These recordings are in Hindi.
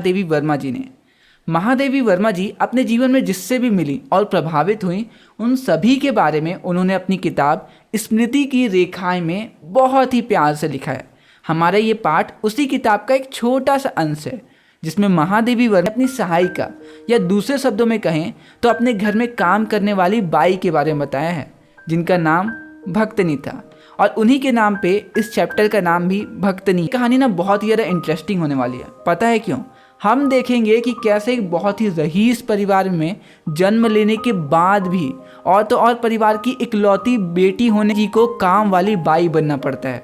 महादेवी वर्मा जी ने। महादेवी वर्मा जी अपने जीवन में जिससे भी मिली और प्रभावित हुई, उन सभी के बारे में उन्होंने अपनी किताब स्मृति की रेखाएं में बहुत ही प्यार से लिखा है। हमारा ये पाठ उसी किताब का एक छोटा सा अंश है, जिसमें महादेवी वर्मा अपनी सहायिका या दूसरे शब्दों में कहें तो अपने घर में काम करने वाली बाई के बारे में बताया है, जिनका नाम भक्तनी था। और उन्हीं के नाम पे इस चैप्टर का नाम भी भक्तनी। कहानी ना बहुत ही ज़्यादा इंटरेस्टिंग होने वाली है। पता है क्यों? हम देखेंगे कि कैसे एक बहुत ही रईस परिवार में जन्म लेने के बाद भी और तो और परिवार की इकलौती बेटी होने जी को काम वाली बाई बनना पड़ता है।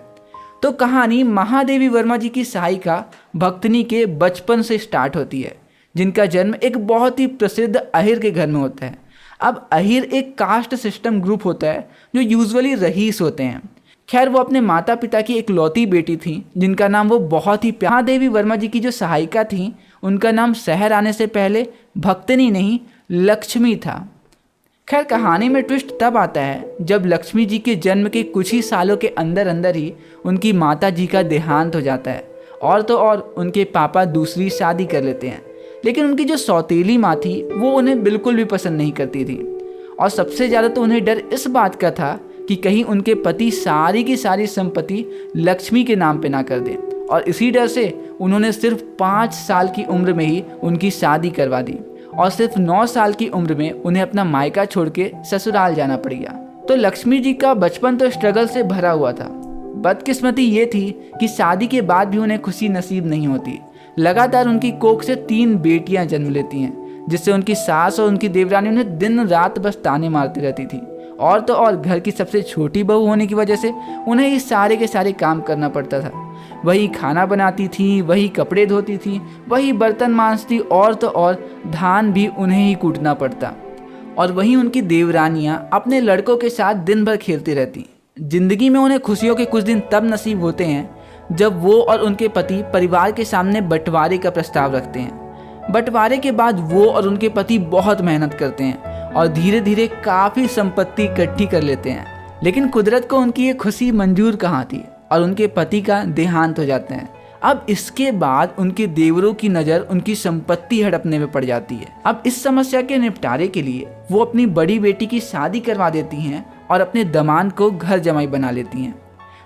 तो कहानी महादेवी वर्मा जी की सहायिका भक्तनी के बचपन से स्टार्ट होती है, जिनका जन्म एक बहुत ही प्रसिद्ध अहिर के घर में होता है। अब अहिर एक कास्ट सिस्टम ग्रुप होता है जो यूजुअली रईस होते हैं। खैर, वो अपने माता पिता की इकलौती बेटी थी, जिनका नाम वो बहुत ही महादेवी वर्मा जी की जो सहायिका थी, उनका नाम शहर आने से पहले भक्तनी नहीं लक्ष्मी था। खैर, कहानी में ट्विस्ट तब आता है जब लक्ष्मी जी के जन्म के कुछ ही सालों के अंदर अंदर ही उनकी माता जी का देहांत हो जाता है और तो और उनके पापा दूसरी शादी कर लेते हैं। लेकिन उनकी जो सौतेली माँ थी वो उन्हें बिल्कुल भी पसंद नहीं करती थी और सबसे ज़्यादा तो उन्हें डर इस बात का था कि कहीं उनके पति सारी की सारी संपत्ति लक्ष्मी के नाम पे ना कर दें। और इसी डर से उन्होंने सिर्फ 5 साल की उम्र में ही उनकी शादी करवा दी और सिर्फ 9 साल की उम्र में उन्हें अपना मायका छोड़ के ससुराल जाना पड़ गया। तो लक्ष्मी जी का बचपन तो स्ट्रगल से भरा हुआ था। बदकिस्मती ये थी कि शादी के बाद भी उन्हें खुशी नसीब नहीं होती। लगातार उनकी कोख से 3 बेटियां जन्म लेती हैं, जिससे उनकी सास और उनकी देवरानी उन्हें दिन रात बस ताने मारती रहती थी। और तो और घर की सबसे छोटी बहू होने की वजह से उन्हें ये सारे के सारे काम करना पड़ता था। वही खाना बनाती थी, वही कपड़े धोती थी, वही बर्तन मांजती और तो और धान भी उन्हें ही कूटना पड़ता। और वहीं उनकी देवरानियां अपने लड़कों के साथ दिन भर खेलती रहती। जिंदगी में उन्हें खुशियों के कुछ दिन तब नसीब होते हैं जब वो और उनके पति परिवार के सामने बंटवारे का प्रस्ताव रखते हैं। बंटवारे के बाद वो और उनके पति बहुत मेहनत करते हैं और धीरे धीरे काफ़ी संपत्ति इकट्ठी कर लेते हैं। लेकिन कुदरत को उनकी ये खुशी मंजूर कहाँ थी और उनके पति का देहांत हो जाता है। अब इसके बाद उनके देवरों की नज़र उनकी संपत्ति हड़पने में पड़ जाती है। अब इस समस्या के निपटारे के लिए वो अपनी बड़ी बेटी की शादी करवा देती हैं और अपने दामाद को घर जमाई बना लेती हैं।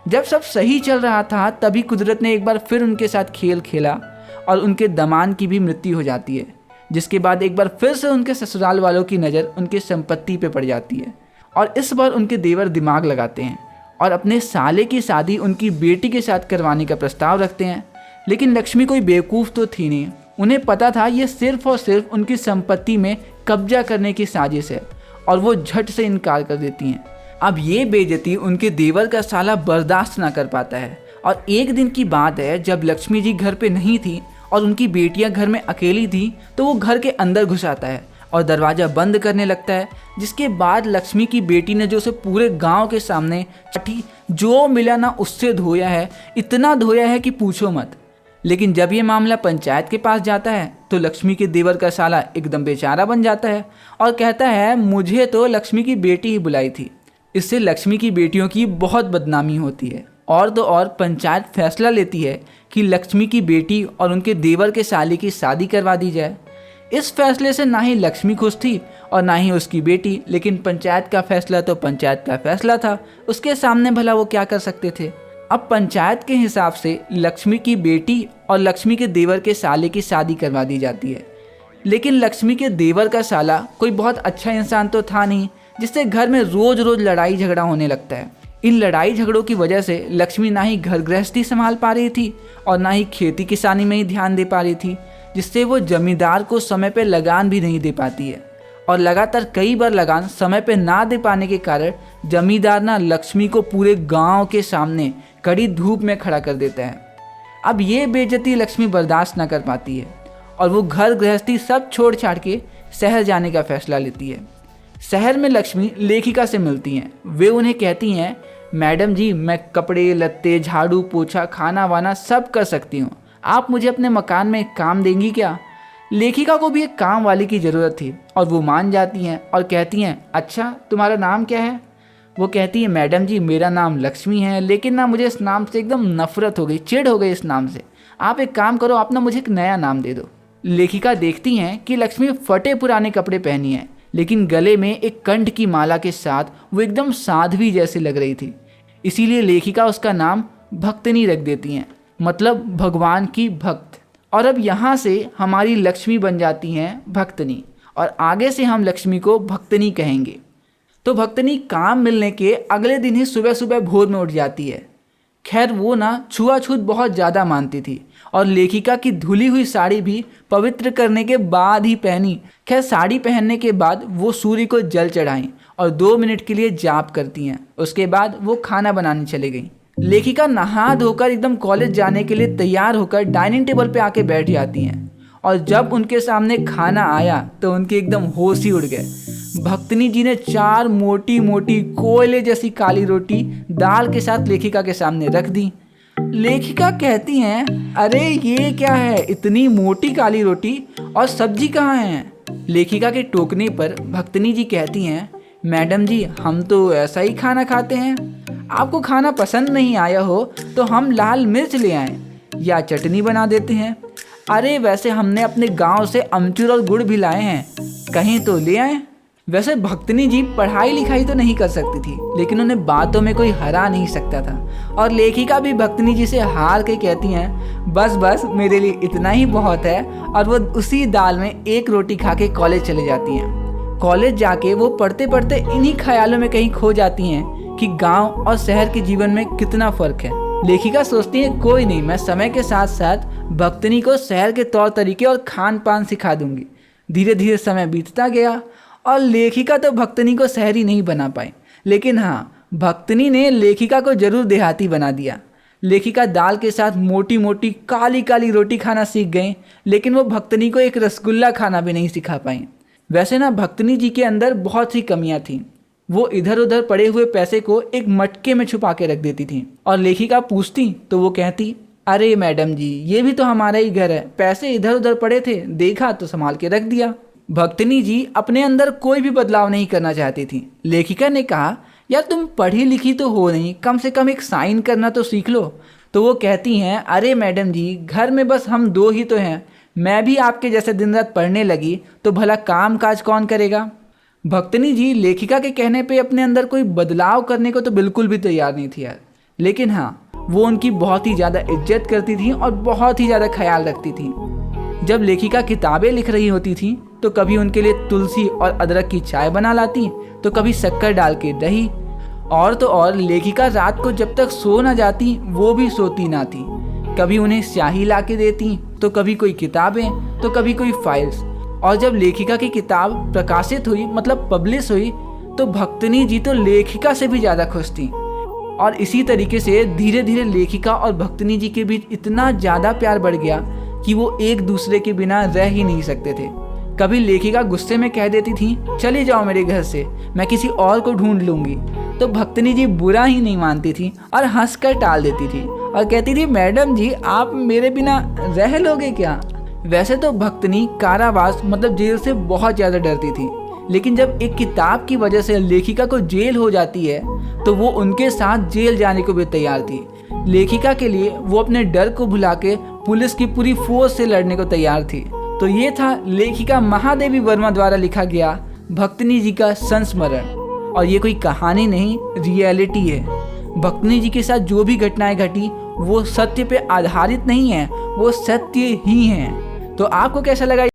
जब सब सही चल रहा था तभी कुदरत ने एक बार फिर उनके साथ खेल खेला और उनके दामाद की भी मृत्यु हो जाती है, जिसके बाद एक बार फिर से उनके ससुराल वालों की नज़र उनके संपत्ति पे पड़ जाती है। और इस बार उनके देवर दिमाग लगाते हैं और अपने साले की शादी उनकी बेटी के साथ करवाने का प्रस्ताव रखते हैं। लेकिन लक्ष्मी कोई बेवकूफ़ तो थी नहीं, उन्हें पता था ये सिर्फ और सिर्फ उनकी संपत्ति में कब्जा करने की साजिश है और वो झट से इनकार कर देती हैं। अब ये बेइज्जती उनके देवर का साला बर्दाश्त ना कर पाता है और एक दिन की बात है जब लक्ष्मी जी घर पे नहीं थी और उनकी बेटियां घर में अकेली थी, तो वो घर के अंदर घुस आता है और दरवाज़ा बंद करने लगता है। जिसके बाद लक्ष्मी की बेटी ने जो उसे पूरे गांव के सामने चटी जो मिला ना उससे धोया है, इतना धोया है कि पूछो मत। लेकिन जब ये मामला पंचायत के पास जाता है तो लक्ष्मी के देवर का साला एकदम बेचारा बन जाता है और कहता है मुझे तो लक्ष्मी की बेटी ही बुलाई थी। इससे लक्ष्मी की बेटियों की बहुत बदनामी होती है और तो और पंचायत फैसला लेती है कि लक्ष्मी की बेटी और उनके देवर के साले की शादी करवा दी जाए। इस फैसले से ना ही लक्ष्मी खुश थी और ना ही उसकी बेटी, लेकिन पंचायत का फैसला तो पंचायत का फैसला था, उसके सामने भला वो क्या कर सकते थे। अब पंचायत के हिसाब से लक्ष्मी की बेटी और लक्ष्मी के देवर के साले की शादी करवा दी जाती है। लेकिन लक्ष्मी के देवर का साला कोई बहुत अच्छा इंसान तो था नहीं, जिससे घर में रोज रोज लड़ाई झगड़ा होने लगता है। इन लड़ाई झगड़ों की वजह से लक्ष्मी ना ही घर गृहस्थी संभाल पा रही थी और ना ही खेती किसानी में ही ध्यान दे पा रही थी, जिससे वो जमींदार को समय पे लगान भी नहीं दे पाती है। और लगातार कई बार लगान समय पे ना दे पाने के कारण जमींदार ना लक्ष्मी को पूरे गांव के सामने कड़ी धूप में खड़ा कर देता है। अब ये बेइज्जती लक्ष्मी बर्दाश्त ना कर पाती है और वो घर गृहस्थी सब छोड़ छाड़ के शहर जाने का फैसला लेती है। शहर में लक्ष्मी लेखिका से मिलती हैं। वे उन्हें कहती हैं, मैडम जी मैं कपड़े लत्ते झाड़ू पोछा खाना वाना सब कर सकती हूँ, आप मुझे अपने मकान में एक काम देंगी क्या। लेखिका को भी एक काम वाली की ज़रूरत थी और वो मान जाती हैं और कहती हैं अच्छा तुम्हारा नाम क्या है। वो कहती है मैडम जी मेरा नाम लक्ष्मी है, लेकिन ना मुझे इस नाम से एकदम नफरत हो गई, चिढ़ हो गई इस नाम से। आप एक काम करो, आप ना मुझे एक नया नाम दे दो। लेखिका देखती हैं कि लक्ष्मी फटे पुराने कपड़े पहनी है, लेकिन गले में एक कंठ की माला के साथ वो एकदम साध्वी जैसी लग रही थी। इसीलिए लेखिका उसका नाम भक्तनी रख देती हैं, मतलब भगवान की भक्त। और अब यहाँ से हमारी लक्ष्मी बन जाती हैं भक्तनी, और आगे से हम लक्ष्मी को भक्तनी कहेंगे। तो भक्तनी काम मिलने के अगले दिन ही सुबह सुबह भोर में उठ जाती है। खैर वो ना छुआछूत बहुत ज़्यादा मानती थी, और लेखिका की धुली हुई साड़ी भी पवित्र करने के बाद ही पहनी। खैर साड़ी पहनने के बाद वो सूर्य को जल चढ़ाई और 2 मिनट के लिए जाप करती हैं। उसके बाद वो खाना बनाने चली गई। लेखिका नहा धोकर एकदम कॉलेज जाने के लिए तैयार होकर डाइनिंग टेबल पे आके बैठ जाती हैं, और जब उनके सामने खाना आया तो उनके एकदम होश ही उड़ गए। भक्तनी जी ने 4 मोटी मोटी कोयले जैसी काली रोटी दाल के साथ लेखिका के सामने रख दी। लेखिका कहती हैं, अरे ये क्या है, इतनी मोटी काली रोटी, और सब्जी कहाँ है? लेखिका के टोकने पर भक्तनी जी कहती हैं, मैडम जी हम तो ऐसा ही खाना खाते हैं, आपको खाना पसंद नहीं आया हो तो हम लाल मिर्च ले आएं या चटनी बना देते हैं। अरे वैसे हमने अपने गांव से अमचूर और गुड़ भी लाए हैं, कहीं तो ले आएं। वैसे भक्तनी जी पढ़ाई लिखाई तो नहीं कर सकती थी, लेकिन उन्हें बातों में कोई हरा नहीं सकता था। और लेखिका भी भक्तनी जी से हार के कहती हैं, बस बस मेरे लिए इतना ही बहुत है, और वो उसी दाल में 1 रोटी खा के कॉलेज चले जाती हैं। कॉलेज जाके वो पढ़ते पढ़ते इन्हीं ख्यालों में कहीं खो जाती हैं कि गांव और शहर के जीवन में कितना फ़र्क है। लेखिका सोचती है, कोई नहीं, मैं समय के साथ साथ भक्तनी को शहर के तौर तरीके और खान पान सिखा दूंगी। धीरे धीरे समय बीतता गया, और लेखिका तो भक्तनी को शहरी नहीं बना पाई, लेकिन हाँ भक्तनी ने लेखिका को जरूर देहाती बना दिया। लेखिका दाल के साथ मोटी मोटी काली काली रोटी खाना सीख गई, लेकिन वो भक्तनी को एक रसगुल्ला खाना भी नहीं सिखा पाई। वैसे ना भक्तनी जी के अंदर बहुत सी कमियां थीं। वो इधर उधर पड़े हुए पैसे को एक मटके में छुपा के रख देती थी, और लेखिका पूछती तो वो कहती, अरे मैडम जी ये भी तो हमारा ही घर है, पैसे इधर उधर पड़े थे, देखा तो संभाल के रख दिया। भक्तनी जी अपने अंदर कोई भी बदलाव नहीं करना चाहती थी। लेखिका ने कहा, यार तुम पढ़ी लिखी तो हो नहीं, कम से कम एक साइन करना तो सीख लो। तो वो कहती हैं, अरे मैडम जी घर में बस हम 2 ही तो हैं, मैं भी आपके जैसे दिन रात पढ़ने लगी तो भला काम काज कौन करेगा। भक्तनी जी लेखिका के कहने पे अपने अंदर कोई बदलाव करने को तो बिल्कुल भी तैयार नहीं थी यार, लेकिन हाँ वो उनकी बहुत ही ज़्यादा इज्जत करती थी और बहुत ही ज़्यादा ख्याल रखती थी। जब लेखिका किताबें लिख रही होती थी तो कभी उनके लिए तुलसी और अदरक की चाय बना लाती, तो कभी शक्कर डाल के दही। और तो और लेखिका रात को जब तक सो ना जाती वो भी सोती ना थी। कभी उन्हें स्याही ला के देती, तो कभी कोई किताबें, तो कभी कोई फाइल्स। और जब लेखिका की किताब प्रकाशित हुई, मतलब पब्लिश हुई, तो भक्तनी जी तो लेखिका से भी ज़्यादा खुश थी। और इसी तरीके से धीरे धीरे लेखिका और भक्तनी जी के बीच इतना ज़्यादा प्यार बढ़ गया कि वो एक दूसरे के बिना रह ही नहीं सकते थे। कभी लेखिका गुस्से में कह देती थी, चली जाओ मेरे घर से, मैं किसी और को ढूंढ लूँगी, तो भक्तनी जी बुरा ही नहीं मानती थी और हंसकर टाल देती थी और कहती थी, मैडम जी आप मेरे बिना रह लोगे क्या। वैसे तो भक्तनी कारावास मतलब जेल से बहुत ज़्यादा डरती थी, लेकिन जब एक किताब की वजह से लेखिका को जेल हो जाती है तो वो उनके साथ जेल जाने को भी तैयार थी। लेखिका के लिए वो अपने डर को भुला के पुलिस की पूरी फोर्स से लड़ने को तैयार थी। तो ये था लेखिका महादेवी वर्मा द्वारा लिखा गया भक्तनी जी का संस्मरण। और ये कोई कहानी नहीं, रियलिटी है। भक्तनी जी के साथ जो भी घटनाएं घटी वो सत्य पे आधारित नहीं है, वो सत्य ही हैं। तो आपको कैसा लगा?